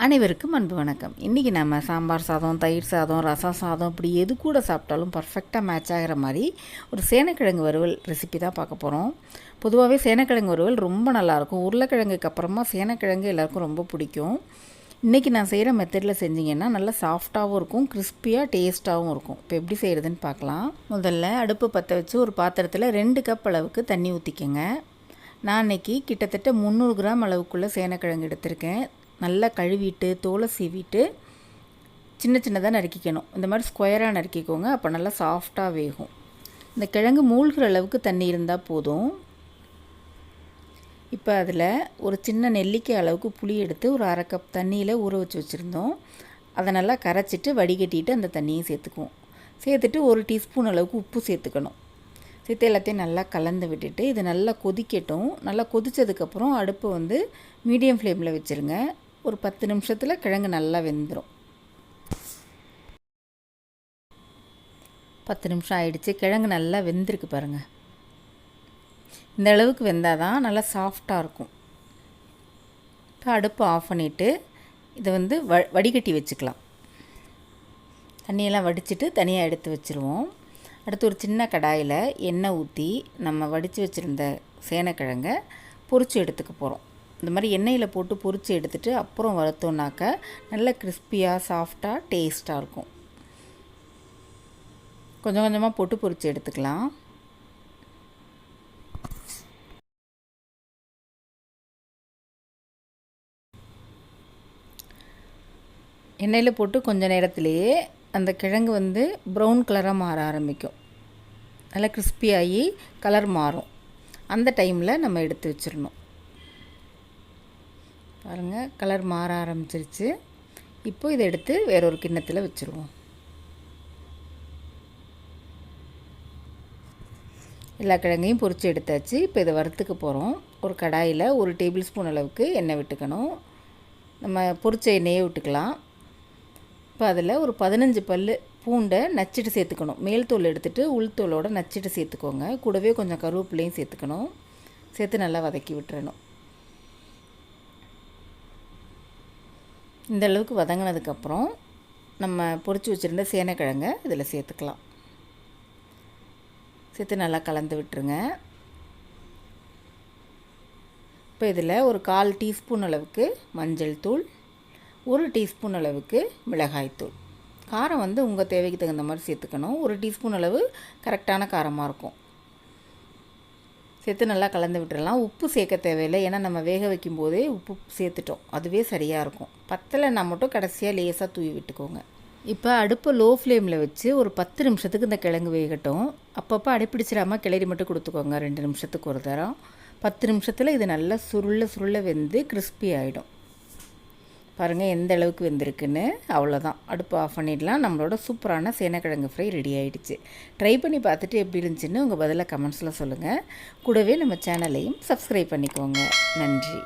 அனைவருக்கும் அன்பு வணக்கம். இன்றைக்கி நம்ம சாம்பார் சாதம், தயிர் சாதம், ரசம் சாதம் இப்படி எது கூட சாப்பிட்டாலும் பர்ஃபெக்டாக மேட்ச் ஆகிற மாதிரி ஒரு சேனைக்கிழங்கு வறுவல் ரெசிபி தான் பார்க்க போகிறோம். பொதுவாகவே சேனைக்கிழங்கு வறுவல் ரொம்ப நல்லாயிருக்கும். உருளைக்கிழங்குக்கு அப்புறமா சேனைக்கிழங்கு எல்லாருக்கும் ரொம்ப பிடிக்கும். இன்றைக்கி நான் செய்கிற மெத்தடில் செஞ்சிங்கன்னா நல்லா சாஃப்டாகவும் இருக்கும், கிறிஸ்பியாக டேஸ்ட்டாகவும் இருக்கும். இப்போ எப்படி செய்கிறதுன்னு பார்க்கலாம். முதல்ல அடுப்பு பற்ற வச்சு ஒரு பாத்திரத்தில் 2 கப் அளவுக்கு தண்ணி ஊற்றிக்கங்க. நான் இன்றைக்கி கிட்டத்தட்ட 300 கிராம் அளவுக்குள்ளே சேனைக்கிழங்கு எடுத்திருக்கேன். நல்லா கழுவிட்டு தோலை சீவிட்டு சின்ன சின்னதாக நறுக்கிக்கணும். இந்த மாதிரி ஸ்கொயராக நறுக்கிக்கோங்க, அப்போ நல்லா சாஃப்டாக வேகும். இந்த கிழங்கு மூழ்கிற அளவுக்கு தண்ணி இருந்தால் போதும். இப்போ அதில் ஒரு சின்ன நெல்லிக்காய் அளவுக்கு புளி எடுத்து ஒரு 1/2 கப் தண்ணியில் ஊற வச்சு வச்சுருந்தோம். அதை நல்லா கரைச்சிட்டு வடிகட்டிட்டு அந்த தண்ணியை சேர்த்துக்குவோம். சேர்த்துட்டு 1 டீஸ்பூன் அளவுக்கு உப்பு சேர்த்துக்கணும். சேர்த்து எல்லாத்தையும் நல்லா கலந்து விட்டுட்டு இது நல்லா கொதிக்கட்டும். நல்லா கொதித்ததுக்கப்புறம் அடுப்பை மீடியம் ஃப்ளேமில் வச்சுருங்க. ஒரு 10 நிமிஷத்தில் கிழங்கு நல்லா வெந்துடும். 10 நிமிஷம் ஆயிடுச்சு. கிழங்கு நல்லா வெந்திருக்கு பாருங்கள். இந்த அளவுக்கு வெந்தால் தான் நல்லா சாஃப்டாக இருக்கும். இப்போ அடுப்பை ஆஃப் பண்ணிவிட்டு இதை வடிகட்டி வச்சுக்கலாம். தண்ணியெல்லாம் வடிச்சிட்டு தனியாக எடுத்து வச்சுருவோம். அடுத்து ஒரு சின்ன கடாயில் எண்ணெய் ஊற்றி நம்ம வடித்து வச்சுருந்த சேனைக்கிழங்கை பொரித்து எடுத்துக்க போகிறோம். இந்த மாதிரி எண்ணெயில் போட்டு பொரித்து எடுத்துகிட்டு அப்புறம் வறுத்தோன்னாக்க நல்ல கிறிஸ்பியாக சாஃப்டாக டேஸ்ட்டாக இருக்கும். கொஞ்சம் கொஞ்சமாக போட்டு பொரித்து எடுத்துக்கலாம். எண்ணெயில் போட்டு கொஞ்சம் நேரத்திலேயே அந்த கிழங்கு ப்ரௌன் கலராக மாற ஆரம்பிக்கும். நல்லா கிறிஸ்பியாகி கலர் மாறும். அந்த டைமில் நம்ம எடுத்து வச்சிடணும். பாருங்கள், கலர் மாற ஆரம்பிச்சிருச்சு. இப்போ இதை எடுத்து வேறொரு கிண்ணத்தில் வச்சுருவோம். எல்லா கிழங்கையும் பொரித்து எடுத்தாச்சு. இப்போ இதை வறுத்துக்க போகிறோம். ஒரு கடாயில் 1 டேபிள் ஸ்பூன் அளவுக்கு எண்ணெய் விட்டுக்கணும். நம்ம பொரிச்ச எண்ணெயே விட்டுக்கலாம். இப்போ அதில் ஒரு 15 பல் பூண்டை நச்சிட்டு சேர்த்துக்கணும். மேல் தோல் எடுத்துகிட்டு உள்தோலோடு நச்சிட்டு சேர்த்துக்கோங்க. கூடவே கொஞ்சம் கருவேப்பிலையும் சேர்த்துக்கணும். சேர்த்து நல்லா வதக்கி விட்டுறணும். இந்த அளவுக்கு வதங்கினதுக்கப்புறம் நம்ம பொரித்து வச்சுருந்த சேனைக்கிழங்கை இதில் சேர்த்துக்கலாம். சேர்த்து நல்லா கலந்து விட்டுருங்க. இப்போ இதில் ஒரு 1/4 டீஸ்பூன் அளவுக்கு மஞ்சள் தூள், 1 டீஸ்பூன் அளவுக்கு மிளகாய்த்தூள். காரம் உங்கள் தேவைக்கு தகுந்த மாதிரி சேர்த்துக்கணும். 1 டீஸ்பூன் அளவு கரெக்டான காரமாக இருக்கும். சேர்த்து நல்லா கலந்து விட்டுடலாம். உப்பு சேர்க்க தேவையில்லை, ஏன்னா நம்ம வேக வைக்கும் போதே உப்பு சேர்த்துட்டோம். அதுவே சரியாக இருக்கும். பத்தலைன்னா மட்டும் கடைசியாக லேசாக தூவி விட்டுக்கோங்க. இப்போ அடுப்பை லோ ஃப்ளேமில் வச்சு ஒரு 10 நிமிஷத்துக்கு இந்த கிழங்கு வேகட்டும். அப்பப்போ அடிப்பிடிச்சிடாமல் கிளறி மட்டும் கொடுத்துக்கோங்க 2 நிமிஷத்துக்கு ஒரு தரம். 10 நிமிஷத்தில் இது நல்லா சுருள வெந்து கிறிஸ்பி ஆகிடும். பாருங்கள் எந்த அளவுக்கு வெந்திருக்குன்னு. அவ்வளோதான், அடுப்பு ஆஃப் பண்ணிடலாம். நம்மளோட சூப்பரான சேனைக்கிழங்கு ஃப்ரை ரெடி ஆகிடுச்சு. ட்ரை பண்ணி பார்த்துட்டு எப்படி இருந்துச்சுன்னு உங்கள் பதிலாக கமெண்ட்ஸில் சொல்லுங்கள். கூடவே நம்ம சேனலையும் சப்ஸ்கிரைப் பண்ணிக்கோங்க. நன்றி.